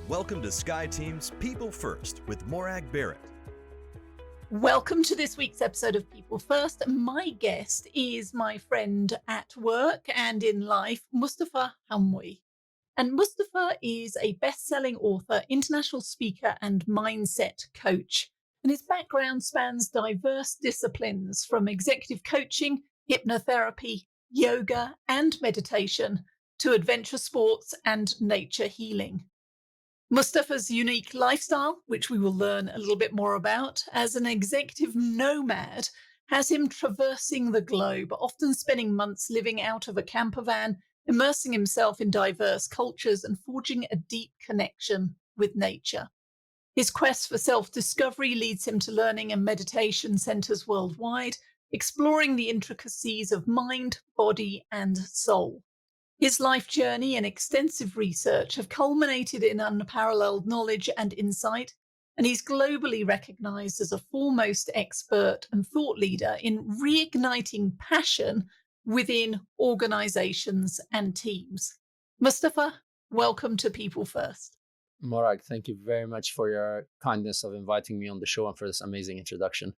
Welcome to Sky Team's People First with Morag Barrett. Welcome to this week's episode of People First. My guest is my friend at work and in life, Moustafa Hamwi. And Moustafa is a best-selling author, international speaker, and mindset coach. And his background spans diverse disciplines from executive coaching, hypnotherapy, yoga, and meditation to adventure sports and nature healing. Moustafa's unique lifestyle, which we will learn a little bit more about, as an executive nomad, has him traversing the globe, often spending months living out of a camper van, immersing himself in diverse cultures and forging a deep connection with nature. His quest for self-discovery leads him to learning and meditation centers worldwide, exploring the intricacies of mind, body, and soul. His life journey and extensive research have culminated in unparalleled knowledge and insight, and he's globally recognized as a foremost expert and thought leader in reigniting passion within organizations and teams. Moustafa, welcome to People First. Morag, thank you very much for your kindness of inviting me on the show and for this amazing introduction.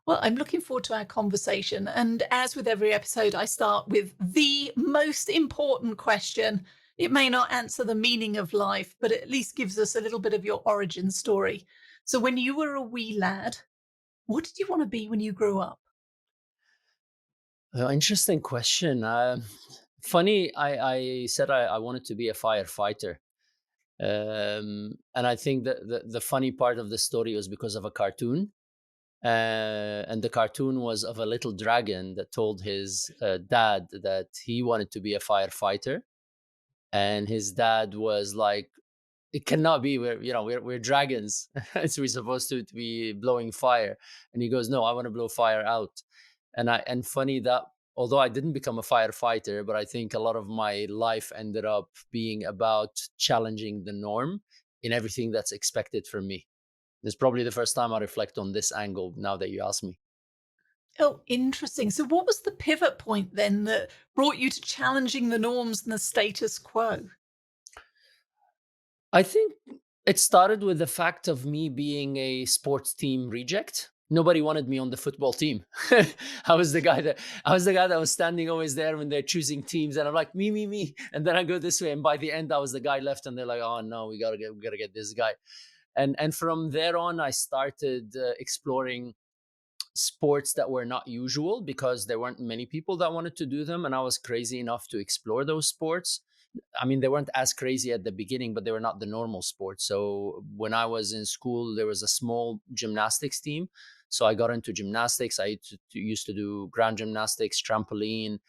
Well, I'm looking forward to our conversation. And as with every episode, I start with the most important question. It may not answer the meaning of life, but it at least gives us a little bit of your origin story. So when you were a wee lad, what did you want to be when you grew up? Interesting question. Funny, I said I wanted to be a firefighter. And I think that the funny part of the story was because of a cartoon. And the cartoon was of a little dragon that told his dad that he wanted to be a firefighter. And his dad was like, it cannot be, we're dragons. So we're supposed to be blowing fire. And he goes, no, I want to blow fire out. And funny that although I didn't become a firefighter, but I think a lot of my life ended up being about challenging the norm in everything that's expected from me. It's probably the first time I reflect on this angle now that you ask me. Oh, interesting. So what was the pivot point then that brought you to challenging the norms and the status quo? I think it started with the fact of me being a sports team reject. Nobody wanted me on the football team. I was the guy that was standing always there when they're choosing teams, and I'm like, me. And then I go this way, and by the end, I was the guy left, and they're like, oh no, we gotta get this guy. And from there on, I started exploring sports that were not usual because there weren't many people that wanted to do them, and I was crazy enough to explore those sports. I mean, they weren't as crazy at the beginning, but they were not the normal sports. So when I was in school, there was a small gymnastics team. So I got into gymnastics. I used to do ground gymnastics, trampoline.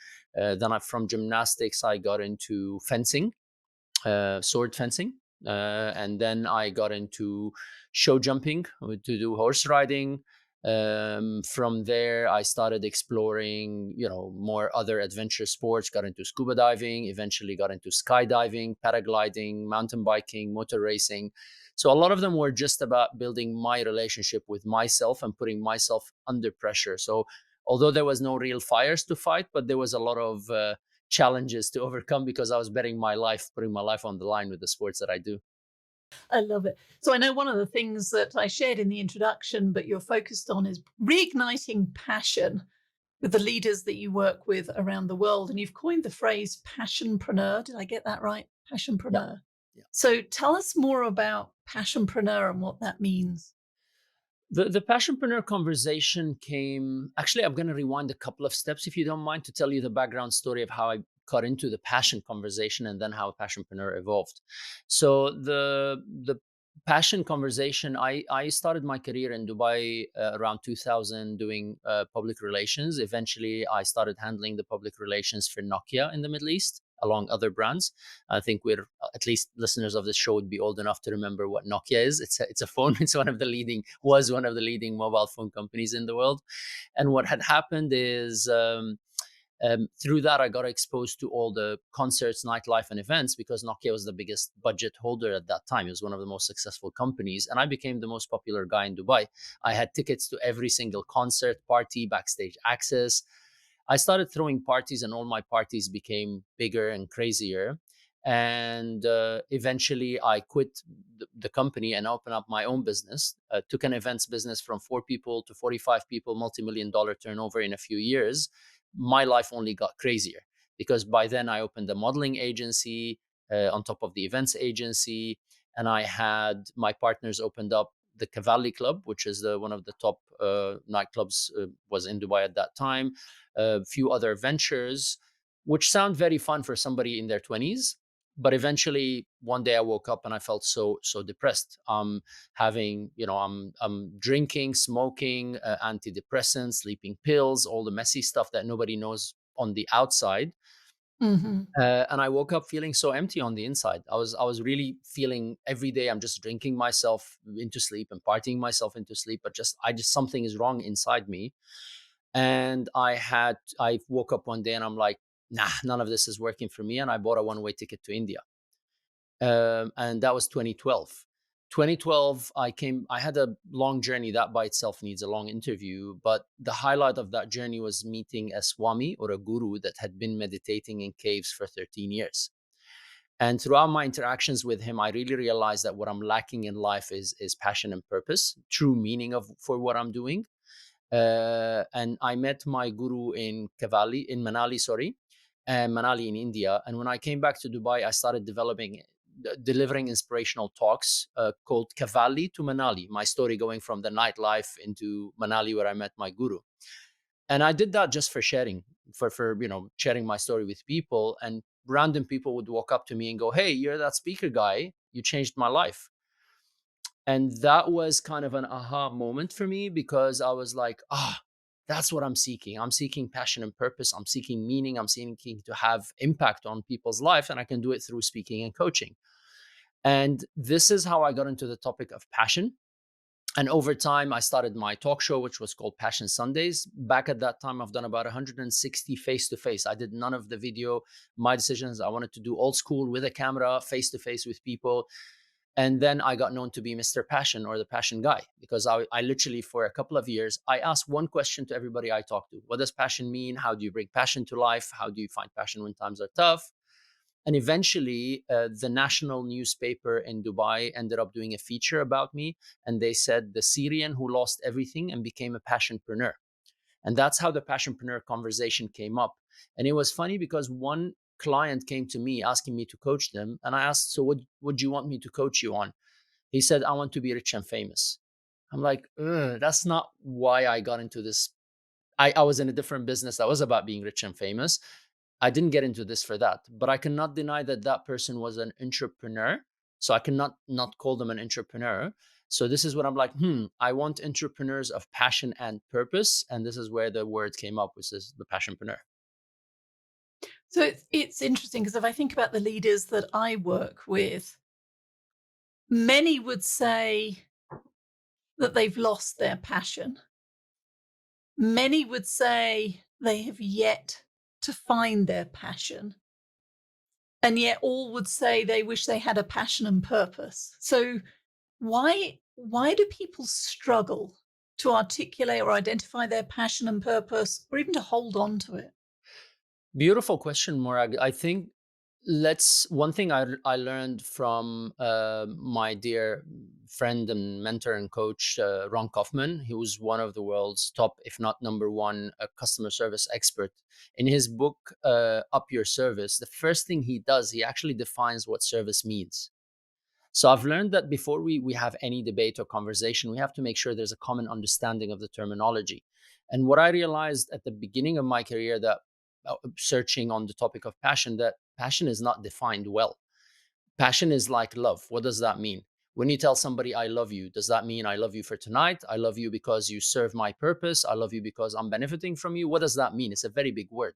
From gymnastics, I got into fencing, sword fencing. And then I got into show jumping to do horse riding. From there, I started exploring, more other adventure sports, got into scuba diving, eventually got into skydiving, paragliding, mountain biking, motor racing. So a lot of them were just about building my relationship with myself and putting myself under pressure. So although there was no real fires to fight, but there was a lot of challenges to overcome because I was putting my life on the line with the sports that I do. I love it. So I know one of the things that I shared in the introduction, but you're focused on is reigniting passion with the leaders that you work with around the world. And you've coined the phrase passionpreneur. Did I get that right? Yeah. Passionpreneur. Yeah. So tell us more about passionpreneur and what that means. The passionpreneur conversation came. Actually, I'm going to rewind a couple of steps, if you don't mind, to tell you the background story of how I got into the passion conversation and then how passionpreneur evolved. So the passion conversation, I started my career in Dubai around 2000 doing public relations. Eventually, I started handling the public relations for Nokia in the Middle East, along other brands. I think we're at least listeners of this show would be old enough to remember what Nokia is. It's a phone. It's one of the leading mobile phone companies in the world. And what had happened is through that, I got exposed to all the concerts, nightlife, and events because Nokia was the biggest budget holder at that time. It was one of the most successful companies, and I became the most popular guy in Dubai. I had tickets to every single concert, party, backstage access. I started throwing parties, and all my parties became bigger and crazier. And eventually I quit the company and opened up my own business. Took an events business from 4 people to 45 people, multi-million dollar turnover in a few years. My life only got crazier because by then I opened a modeling agency on top of the events agency, and I had my partners opened up the Cavalli Club, which is one of the top nightclubs, was in Dubai at that time. A few other ventures, which sound very fun for somebody in their 20s. But eventually, one day I woke up and I felt so depressed. Having, I'm drinking, smoking, antidepressants, sleeping pills, all the messy stuff that nobody knows on the outside. Hmm. And I woke up feeling so empty on the inside. I was really feeling every day I'm just drinking myself into sleep and partying myself into sleep, but I just something is wrong inside me. And I woke up one day and I'm like, nah, none of this is working for me. And I bought a one-way ticket to India. And that was 2012. 2012, I had a long journey that by itself needs a long interview, but the highlight of that journey was meeting a Swami, or a guru, that had been meditating in caves for 13 years. And throughout my interactions with him, I really realized that what I'm lacking in life is passion and purpose, true meaning of for what I'm doing. And I met my guru in Manali, sorry, and Manali in India. And when I came back to Dubai, I started delivering inspirational talks called Cavalli to Manali, my story going from the nightlife into Manali, where I met my guru. And I did that just for sharing, for sharing my story with people. And random people would walk up to me and go, "Hey, you're that speaker guy. You changed my life." And that was kind of an aha moment for me, because I was like, that's what I'm seeking. I'm seeking passion and purpose. I'm seeking meaning. I'm seeking to have impact on people's life, and I can do it through speaking and coaching. And this is how I got into the topic of passion. And over time, I started my talk show, which was called Passion Sundays. Back at that time, I've done about 160 face to face. I did none of the video. My decisions, I wanted to do old school with a camera, face to face with people. And then I got known to be Mr. Passion, or the passion guy, because I literally, for a couple of years, I asked one question to everybody I talked to. What does passion mean? How do you bring passion to life? How do you find passion when times are tough? And eventually, the national newspaper in Dubai ended up doing a feature about me. And they said, the Syrian who lost everything and became a passionpreneur. And that's how the passionpreneur conversation came up. And it was funny because one client came to me asking me to coach them. And I asked, so what would you want me to coach you on? He said, I want to be rich and famous. I'm like, that's not why I got into this. I was in a different business that was about being rich and famous. I didn't get into this for that, but I cannot deny that that person was an entrepreneur. So I cannot not call them an entrepreneur. So this is what I'm like, I want entrepreneurs of passion and purpose. And this is where the word came up, which is the passionpreneur. So it's interesting, because if I think about the leaders that I work with, many would say that they've lost their passion. Many would say they have yet to find their passion. And yet all would say they wish they had a passion and purpose. So why do people struggle to articulate or identify their passion and purpose, or even to hold on to it? Beautiful question, Morag. I think let's one thing I learned from my dear friend and mentor and coach, Ron Kaufman. He was one of the world's top, if not number one, customer service expert. In his book, Up Your Service, the first thing he does, he actually defines what service means. So I've learned that before we have any debate or conversation, we have to make sure there's a common understanding of the terminology. And what I realized at the beginning of my career, that searching on the topic of passion, that passion is not defined well. Passion is like love. What does that mean? When you tell somebody I love you, does that mean I love you for tonight? I love you because you serve my purpose. I love you because I'm benefiting from you. What does that mean? It's a very big word.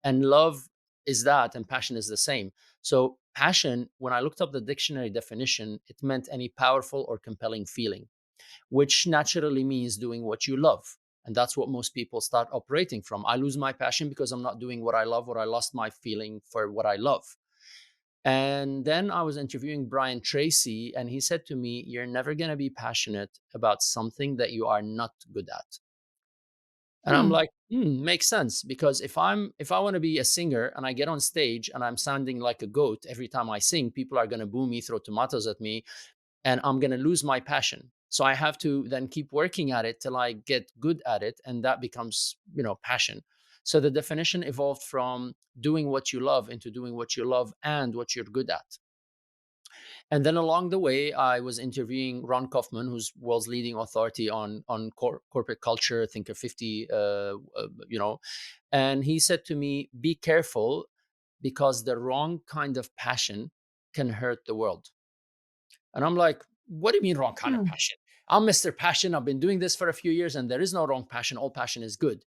And love is that, and passion is the same. So passion, when I looked up the dictionary definition, it meant any powerful or compelling feeling, which naturally means doing what you love. And that's what most people start operating from. I lose my passion because I'm not doing what I love, or I lost my feeling for what I love. And then I was interviewing Brian Tracy, and he said to me, you're never going to be passionate about something that you are not good at. And I'm Hmm. like, makes sense, because if I want to be a singer and I get on stage and I'm sounding like a goat every time I sing, people are going to boo me, throw tomatoes at me, and I'm going to lose my passion. So I have to then keep working at it till I get good at it, and that becomes, passion. So the definition evolved from doing what you love into doing what you love and what you're good at. And then along the way, I was interviewing Ron Kaufman, who's world's leading authority on corporate culture, Thinker 50, and he said to me, "Be careful, because the wrong kind of passion can hurt the world." And I'm like, "What do you mean wrong kind of Hmm. passion? I'm Mr. Passion. I've been doing this for a few years, and there is no wrong passion. All passion is good."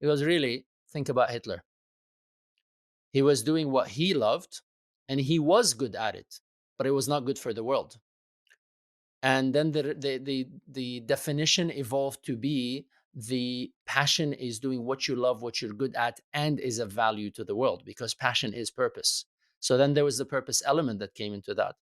He goes, "Really? Think about Hitler. He was doing what he loved, and he was good at it, but it was not good for the world." And then the definition evolved to be, the passion is doing what you love, what you're good at, and is of value to the world, because passion is purpose. So then there was the purpose element that came into that.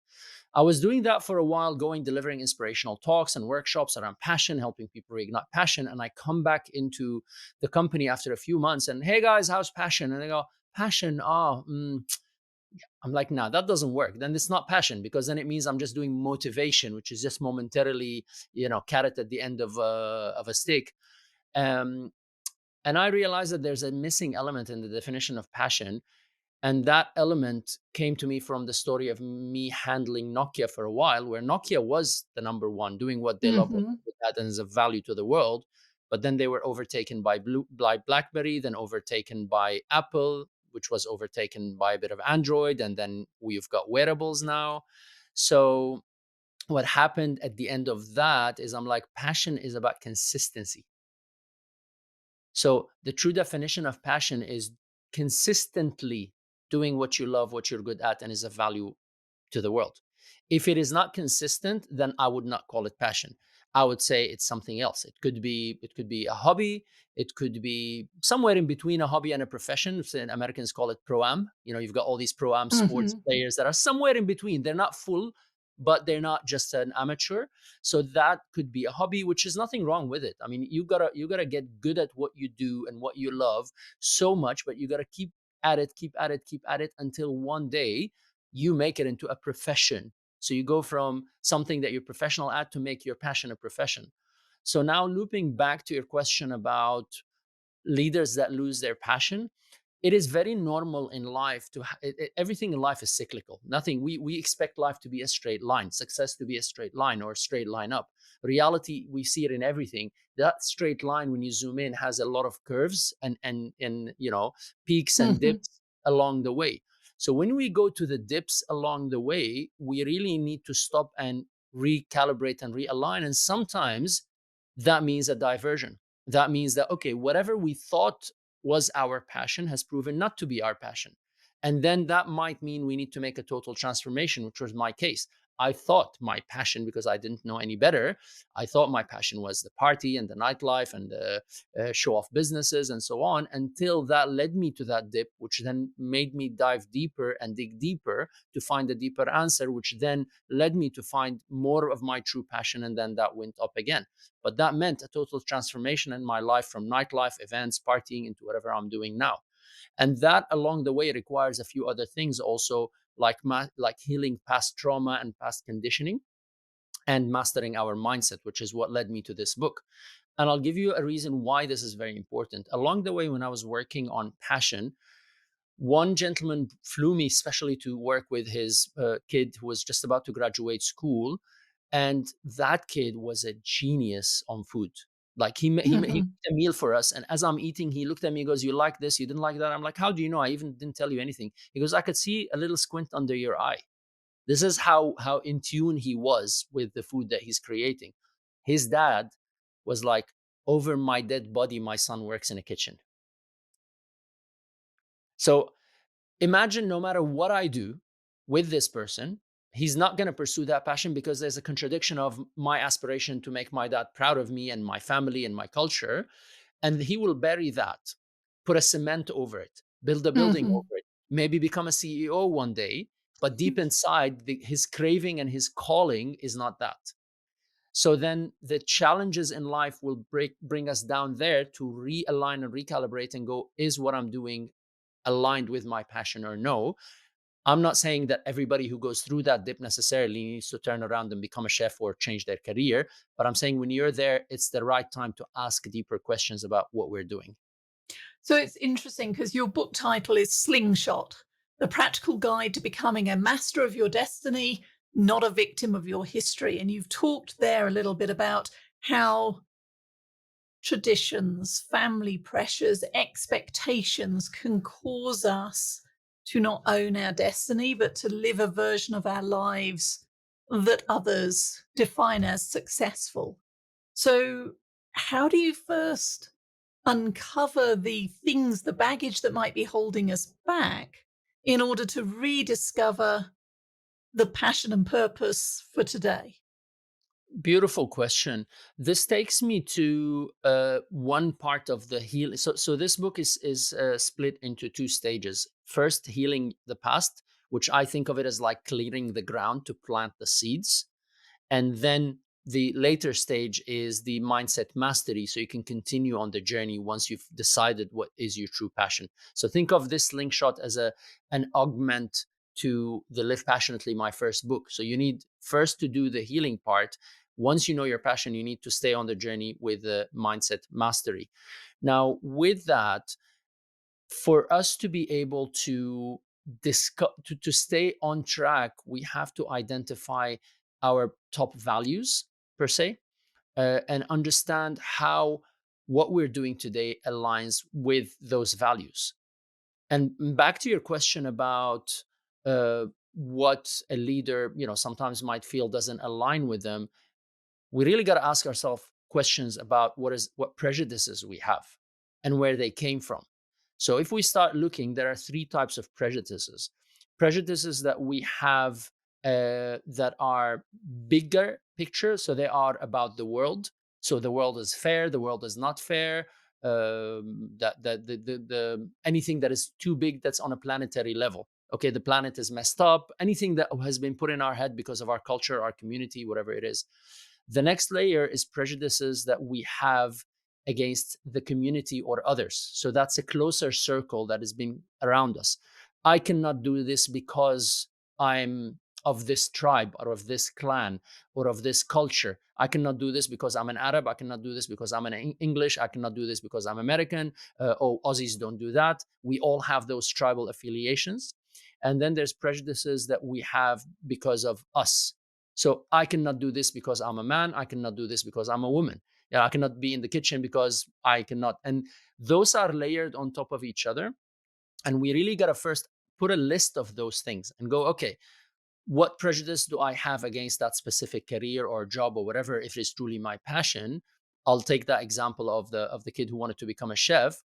I was doing that for a while, going, delivering inspirational talks and workshops around passion, helping people reignite passion. And I come back into the company after a few months and, "Hey guys, how's passion?" And they go, "Passion, I'm like, "No, that doesn't work. Then it's not passion, because then it means I'm just doing motivation, which is just momentarily, carrot at the end of a stick." Um, and I realized that there's a missing element in the definition of passion, and that element came to me from the story of me handling Nokia for a while, where Nokia was the number one, doing what they love, what Hmm. they good at, and is of value to the world. But then they were overtaken by BlackBerry, then overtaken by Apple, which was overtaken by a bit of Android, and then we've got wearables now. So what happened at the end of that is, I'm like, passion is about consistency. So the true definition of passion is consistently doing what you love, what you're good at, and is of value to the world. If it is not consistent, then I would not call it passion. I would say it's something else. It could be a hobby. It could be somewhere in between a hobby and a profession. So Americans call it pro-am. You've got all these pro-am sports Hmm. players that are somewhere in between. They're not full, but they're not just an amateur. So that could be a hobby, which is nothing wrong with it. I mean, you gotta get good at what you do and what you love so much, but you gotta keep at it, keep at it, keep at it, until one day you make it into a profession. So you go from something that you're professional at to make your passion a profession. So now looping back to your question about leaders that lose their passion, it is very normal in life to everything in life is cyclical. Nothing, we expect life to be a straight line, success to be a straight line or a straight line up. Reality, we see it in everything. That straight line, when you zoom in, has a lot of curves and peaks and Hmm. dips along the way. So when we go to the dips along the way, we really need to stop and recalibrate and realign. And sometimes that means a diversion. That means that, okay, whatever we thought was our passion has proven not to be our passion. And then that might mean we need to make a total transformation, which was my case. I thought my passion, because I didn't know any better, I thought my passion was the party and the nightlife and the show off businesses and so on, until that led me to that dip, which then made me dive deeper and dig deeper to find a deeper answer, which then led me to find more of my true passion. And then that went up again. But that meant a total transformation in my life, from nightlife, events, partying, into whatever I'm doing now. And that along the way requires a few other things also, like healing past trauma and past conditioning, and mastering our mindset, which is what led me to this book. And I'll give you a reason why this is very important. Along the way, when I was working on passion, one gentleman flew me specially to work with his kid who was just about to graduate school, and that kid was a genius on food. Like he Hmm. cooked a meal for us, and as I'm eating, he looked at me, he goes, "You like this? You didn't like that?" I'm like, "How do you know? I even didn't tell you anything." He goes, "I could see a little squint under your eye." This is how in tune he was with the food that he's creating. His dad was like, "Over my dead body, my son works in a kitchen." So imagine, no matter what I do with this person, he's not going to pursue that passion, because there's a contradiction of my aspiration to make my dad proud of me and my family and my culture. And he will bury that, put a cement over it, build a building Hmm. over it, maybe become a CEO one day. But deep inside, his craving and his calling is not that. So then the challenges in life will bring us down there to realign and recalibrate and go, is what I'm doing aligned with my passion or no? I'm not saying that everybody who goes through that dip necessarily needs to turn around and become a chef or change their career. But I'm saying when you're there, it's the right time to ask deeper questions about what we're doing. So it's interesting because your book title is Slingshot, the practical guide to becoming a master of your destiny, not a victim of your history. And you've talked there a little bit about how traditions, family pressures, expectations can cause us to not own our destiny, but to live a version of our lives that others define as successful. So, how do you first uncover the things, the baggage that might be holding us back in order to rediscover the passion and purpose for today? Beautiful question. This takes me to one part of the healing. So this book is split into two stages. First, healing the past, which I think of it as like clearing the ground to plant the seeds. And then the later stage is the mindset mastery. So you can continue on the journey once you've decided what is your true passion. So think of this slingshot as an augment to the Live Passionately, my first book. So you need first to do the healing part. Once you know your passion, you need to stay on the journey with the mindset mastery. Now, with that, for us to be able to discuss to stay on track, we have to identify our top values per se, and understand how what we're doing today aligns with those values. And back to your question about what a leader, sometimes might feel doesn't align with them, we really got to ask ourselves questions about what prejudices we have and where they came from. So if we start looking, there are three types of prejudices. Prejudices that we have that are bigger picture, so they are about the world. So the world is fair, the world is not fair. That the anything that is too big, that's on a planetary level. Okay, the planet is messed up. Anything that has been put in our head because of our culture, our community, whatever it is. The next layer is prejudices that we have against the community or others. So that's a closer circle that has been around us. I cannot do this because I'm of this tribe or of this clan or of this culture. I cannot do this because I'm an Arab. I cannot do this because I'm an English. I cannot do this because I'm American. Oh, Aussies don't do that. We all have those tribal affiliations. And then there's prejudices that we have because of us. So I cannot do this because I'm a man. I cannot do this because I'm a woman. Yeah, I cannot be in the kitchen because I cannot. And those are layered on top of each other. And we really got to first put a list of those things and go, okay, what prejudice do I have against that specific career or job or whatever, if it's truly my passion? I'll take that example of the kid who wanted to become a chef.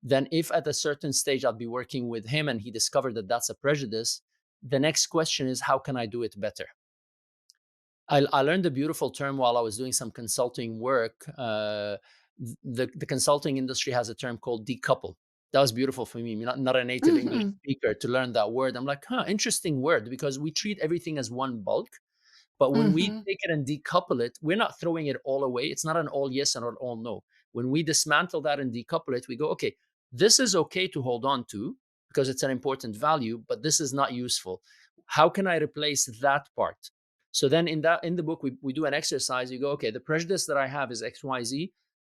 Then if at a certain stage I'll be working with him and he discovered that that's a prejudice, the next question is, how can I do it better? I learned a beautiful term while I was doing some consulting work. The consulting industry has a term called decouple. That was beautiful for me, not a native English Mhm, speaker, to learn that word. I'm like, interesting word, because we treat everything as one bulk. But when we mhm. take it and decouple it, we're not throwing it all away. It's not an all yes and an all no. When we dismantle that and decouple it, we go, okay, this is okay to hold on to because it's an important value, but this is not useful. How can I replace that part? So then in the book, we do an exercise. You go, okay, the prejudice that I have is XYZ.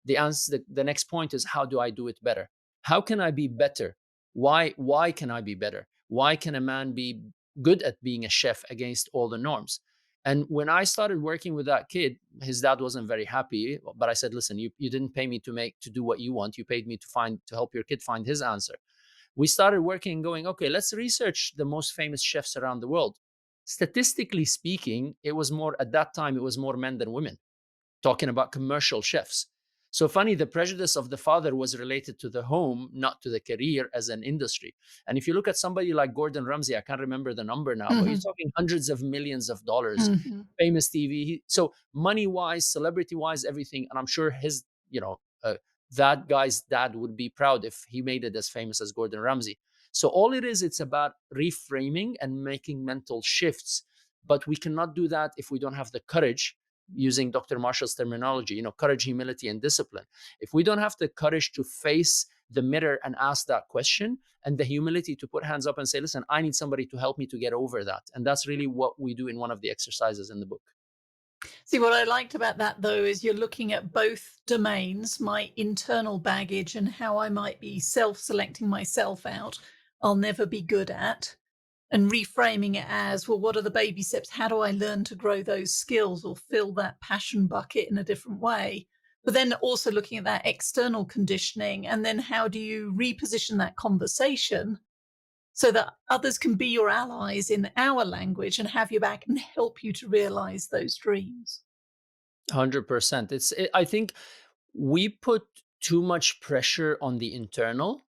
The answer, the next point is, how do I do it better? How can I be better? Why can I be better? Why can a man be good at being a chef against all the norms? And when I started working with that kid, his dad wasn't very happy. But I said, listen, you didn't pay me to do what you want. You paid me to help your kid find his answer. We started working and going, okay, let's research the most famous chefs around the world. Statistically speaking, it was more at that time, it was more men than women talking about commercial chefs. So funny, the prejudice of the father was related to the home, not to the career as an industry. And if you look at somebody like Gordon Ramsay, I can't remember the number now, but he's Mhm, talking hundreds of millions of dollars, mhm. famous TV. So money wise, celebrity wise, everything. And I'm sure that guy's dad would be proud if he made it as famous as Gordon Ramsay. So all it is, it's about reframing and making mental shifts. But we cannot do that if we don't have the courage, using Dr. Marshall's terminology, courage, humility, and discipline. If we don't have the courage to face the mirror and ask that question, and the humility to put hands up and say, listen, I need somebody to help me to get over that. And that's really what we do in one of the exercises in the book. See, what I liked about that, though, is you're looking at both domains, my internal baggage and how I might be self-selecting myself out, I'll never be good at, and reframing it as, well, what are the baby steps? How do I learn to grow those skills or fill that passion bucket in a different way? But then also looking at that external conditioning, and then how do you reposition that conversation so that others can be your allies in our language and have your back and help you to realize those dreams? 100%. I think we put too much pressure on the internal,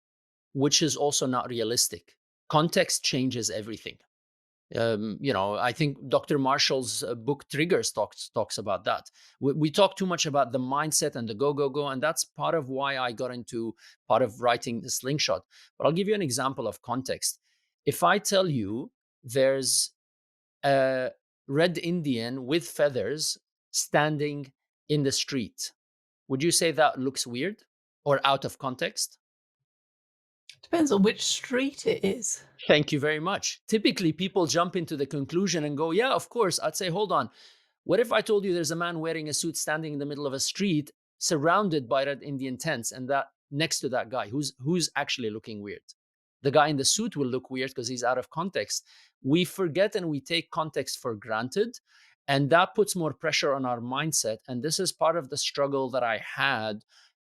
which is also not realistic. Context changes everything. I think Dr. Marshall's book Triggers talks about that. We talk too much about the mindset and the go, and that's part of why I got into part of writing the Slingshot. But I'll give you an example of context. If I tell you there's a red Indian with feathers standing in the street, would you say that looks weird or out of context? Depends on which street it is. Thank you very much. Typically, people jump into the conclusion and go, yeah, of course. I'd say, hold on. What if I told you there's a man wearing a suit standing in the middle of a street surrounded by red Indian tents, and that next to that guy who's actually looking weird? The guy in the suit will look weird because he's out of context. We forget and we take context for granted, and that puts more pressure on our mindset. And this is part of the struggle that I had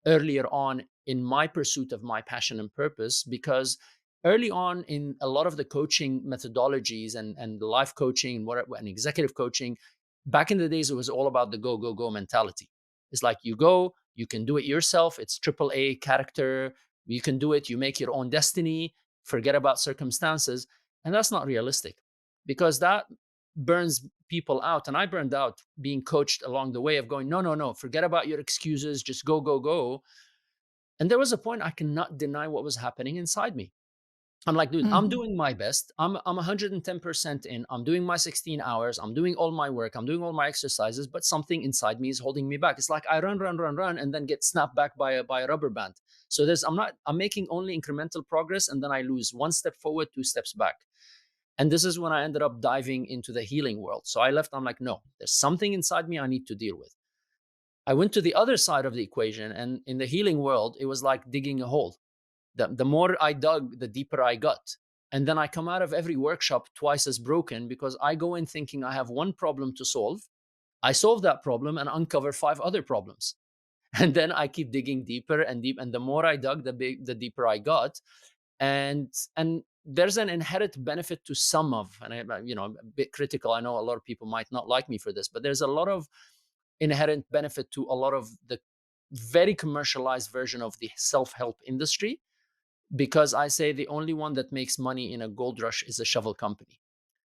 earlier on in my pursuit of my passion and purpose, because early on in a lot of the coaching methodologies and life coaching and executive coaching, back in the days, it was all about the go mentality. It's like you go, you can do it yourself. It's triple A character. You can do it. You make your own destiny. Forget about circumstances. And that's not realistic, because that burns people out. And I burned out being coached along the way of going, no, forget about your excuses. Just go. And there was a point I cannot deny what was happening inside me. I'm like, dude, I'm Mhm. doing my best. I'm 110% in. I'm doing my 16 hours. I'm doing all my work. I'm doing all my exercises, but something inside me is holding me back. It's like I run, and then get snapped back by a rubber band. So I'm making only incremental progress, and then I lose one step forward, two steps back. And this is when I ended up diving into the healing world. So I left, I'm like, no, there's something inside me I need to deal with. I went to the other side of the equation, and in the healing world, it was like digging a hole. The more I dug, the deeper I got. And then I come out of every workshop twice as broken, because I go in thinking I have one problem to solve. I solve that problem and uncover 5 other problems. And then I keep digging deeper and deep. And the more I dug, the deeper I got. And there's an inherent benefit to some of, and I'm a bit critical. I know a lot of people might not like me for this, but there's a lot of inherent benefit to a lot of the very commercialized version of the self-help industry, because I say the only one that makes money in a gold rush is a shovel company.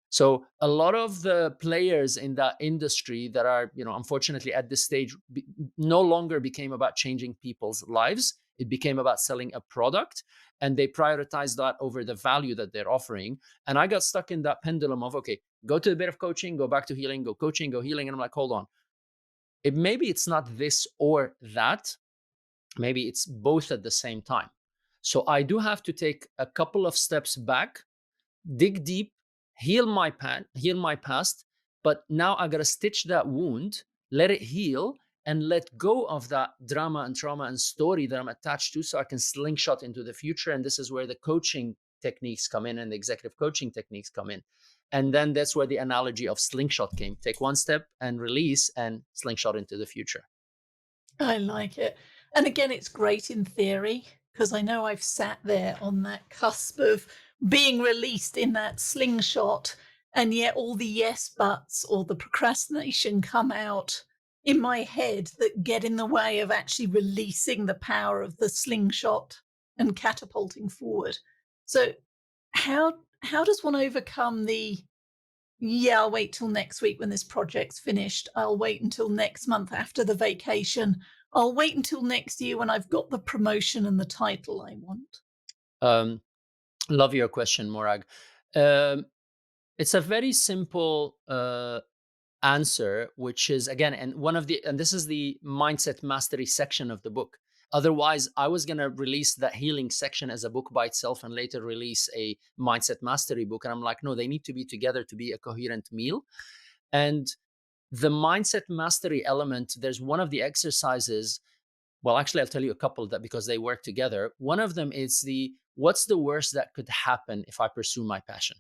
So a lot of the players in that industry that are, unfortunately at this stage, no longer became about changing people's lives. It became about selling a product, and they prioritize that over the value that they're offering. And I got stuck in that pendulum of, okay, go to a bit of coaching, go back to healing, go coaching, go healing. And I'm like, hold on. Maybe it's not this or that. Maybe it's both at the same time. So I do have to take a couple of steps back, dig deep, heal my past, but now I got to stitch that wound, let it heal, and let go of that drama and trauma and story that I'm attached to, so I can slingshot into the future. And this is where the coaching techniques come in, and the executive coaching techniques come in. And then that's where the analogy of slingshot came. Take one step and release and slingshot into the future. I like it. And again, it's great in theory because I know I've sat there on that cusp of being released in that slingshot, and yet all the yes buts or the procrastination come out in my head that get in the way of actually releasing the power of the slingshot and catapulting forward. So how does one overcome the, yeah, I'll wait till next week when this project's finished. I'll wait until next month after the vacation. I'll wait until next year when I've got the promotion and the title I want. Um, Love your question, Morag. Um, it's a very simple answer, which is again, and this is the mindset mastery section of the book. Otherwise, I was going to release that healing section as a book by itself and later release a mindset mastery book. And I'm like, no, they need to be together to be a coherent meal. And the mindset mastery element, there's one of the exercises. Well, actually, I'll tell you a couple that because they work together. One of them is what's the worst that could happen if I pursue my passion?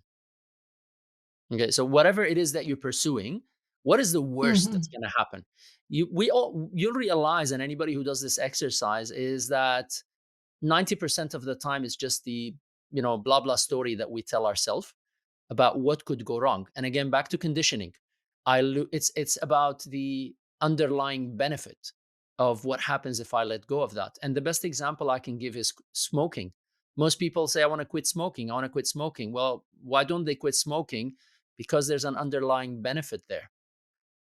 Okay, so whatever it is that you're pursuing, what is the worst that's Mhm. going to happen? You'll realize, and anybody who does this exercise is that 90% of the time it's just the blah blah story that we tell ourselves about what could go wrong. And again, back to conditioning. It's about the underlying benefit of what happens if I let go of that. And the best example I can give is smoking. Most people say, I want to quit smoking. I want to quit smoking. Well, why don't they quit smoking? Because there's an underlying benefit there.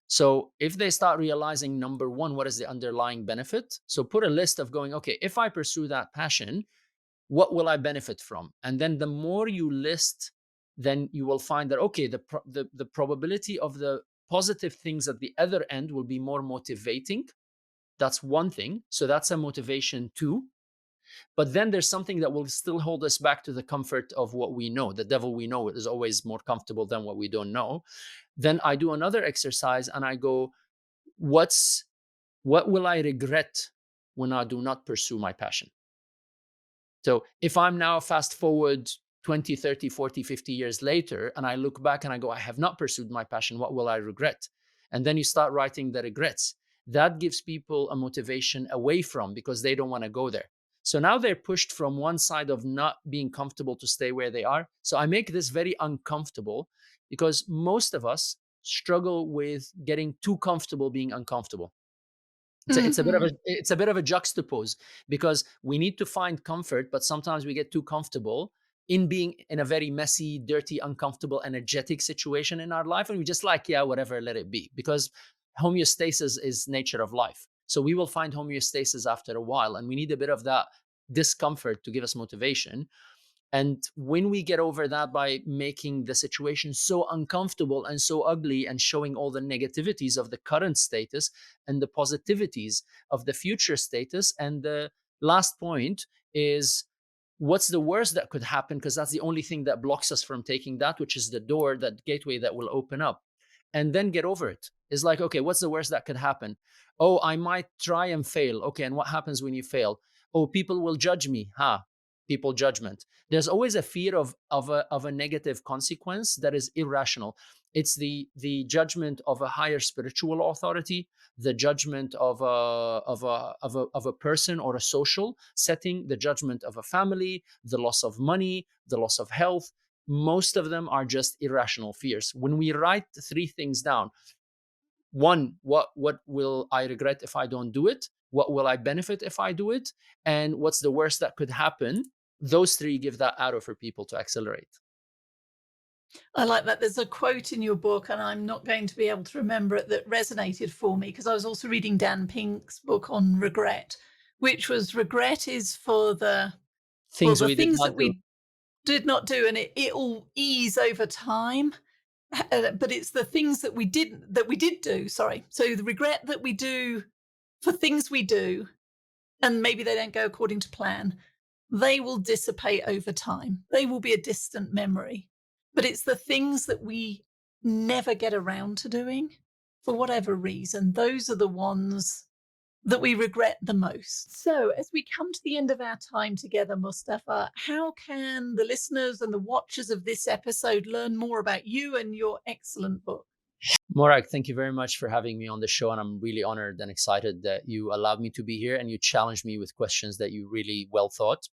So if they start realizing, number one, what is the underlying benefit? So put a list of going, okay, if I pursue that passion, what will I benefit from? And then the more you list, then you will find that, okay, the probability of the positive things at the other end will be more motivating. That's one thing. So that's a motivation too. But then there's something that will still hold us back to the comfort of what we know. The devil we know is always more comfortable than what we don't know. Then I do another exercise and I go, what will I regret when I do not pursue my passion? So if I'm now fast forward 20, 30, 40, 50 years later, and I look back and I go, I have not pursued my passion, what will I regret? And then you start writing the regrets. That gives people a motivation away from, because they don't want to go there. So now they're pushed from one side of not being comfortable to stay where they are. So I make this very uncomfortable because most of us struggle with getting too comfortable being uncomfortable. Mhm. It's a bit of a juxtapose, because we need to find comfort, but sometimes we get too comfortable in being in a very messy, dirty, uncomfortable, energetic situation in our life, and we just like, yeah, whatever, let it be, because homeostasis is nature of life. So we will find homeostasis after a while, and we need a bit of that discomfort to give us motivation. And when we get over that by making the situation so uncomfortable and so ugly and showing all the negativities of the current status and the positivities of the future status. And the last point is, what's the worst that could happen? Because that's the only thing that blocks us from taking that, which is the door, that gateway that will open up. And then get over it. It's like, okay, what's the worst that could happen? Oh, I might try and fail. Okay, and what happens when you fail? Oh, people will judge me. People judgment. There's always a fear of a negative consequence that is irrational. It's the judgment of a higher spiritual authority, the judgment of a person or a social setting, the judgment of a family, the loss of money, the loss of health. Most of them are just irrational fears. When we write three things down: one, what will I regret if I don't do it? What will I benefit if I do it? And what's the worst that could happen? Those three give that arrow for people to accelerate. I like that. There's a quote in your book, and I'm not going to be able to remember it, that resonated for me because I was also reading Dan Pink's book on regret, which was regret is for Things we did things not that do. we did not do, and it'll ease over time. But it's the things that we did do. Sorry. So the regret that we do for things we do, and maybe they don't go according to plan, they will dissipate over time. They will be a distant memory. But it's the things that we never get around to doing for whatever reason. Those are the ones that we regret the most. So, as we come to the end of our time together, Mustafa, how can the listeners and the watchers of this episode learn more about you and your excellent book? Morag, thank you very much for having me on the show. And I'm really honored and excited that you allowed me to be here and you challenged me with questions that you really well thought.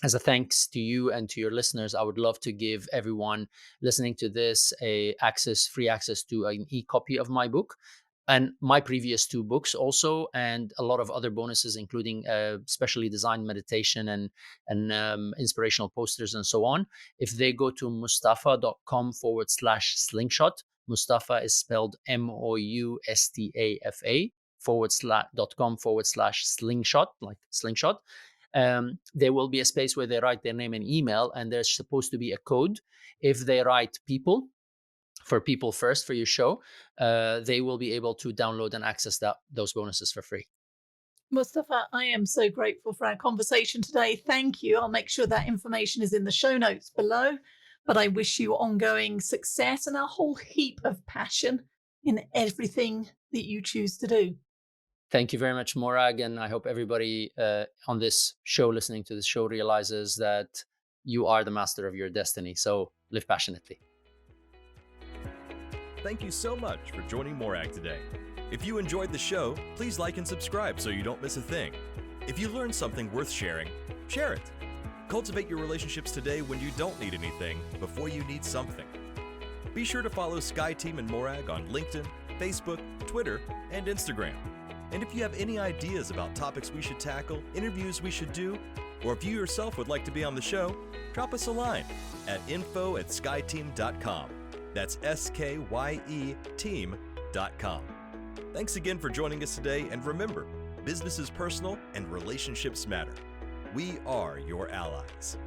As a thanks to you and to your listeners, I would love to give everyone listening to this free access to an e-copy of my book and my previous two books also, and a lot of other bonuses, including specially designed meditation and inspirational posters and so on. If they go to mustafa.com/slingshot, Mustafa is spelled Moustafa .com/slingshot, like slingshot. There will be a space where they write their name and email, and there's supposed to be a code. If they write people, for People First, for your show, they will be able to download and access those bonuses for free. Mustafa, I am so grateful for our conversation today. Thank you. I'll make sure that information is in the show notes below. But I wish you ongoing success and a whole heap of passion in everything that you choose to do. Thank you very much, Morag. And I hope everybody on this show, listening to this show, realizes that you are the master of your destiny. So live passionately. Thank you so much for joining Morag today. If you enjoyed the show, please like and subscribe so you don't miss a thing. If you learned something worth sharing, share it. Cultivate your relationships today when you don't need anything before you need something. Be sure to follow Sky Team and Morag on LinkedIn, Facebook, Twitter, and Instagram. And if you have any ideas about topics we should tackle, interviews we should do, or if you yourself would like to be on the show, drop us a line at info@skyteam.com. That's SKYE team.com. Thanks again for joining us today, and remember, business is personal and relationships matter. We are your allies.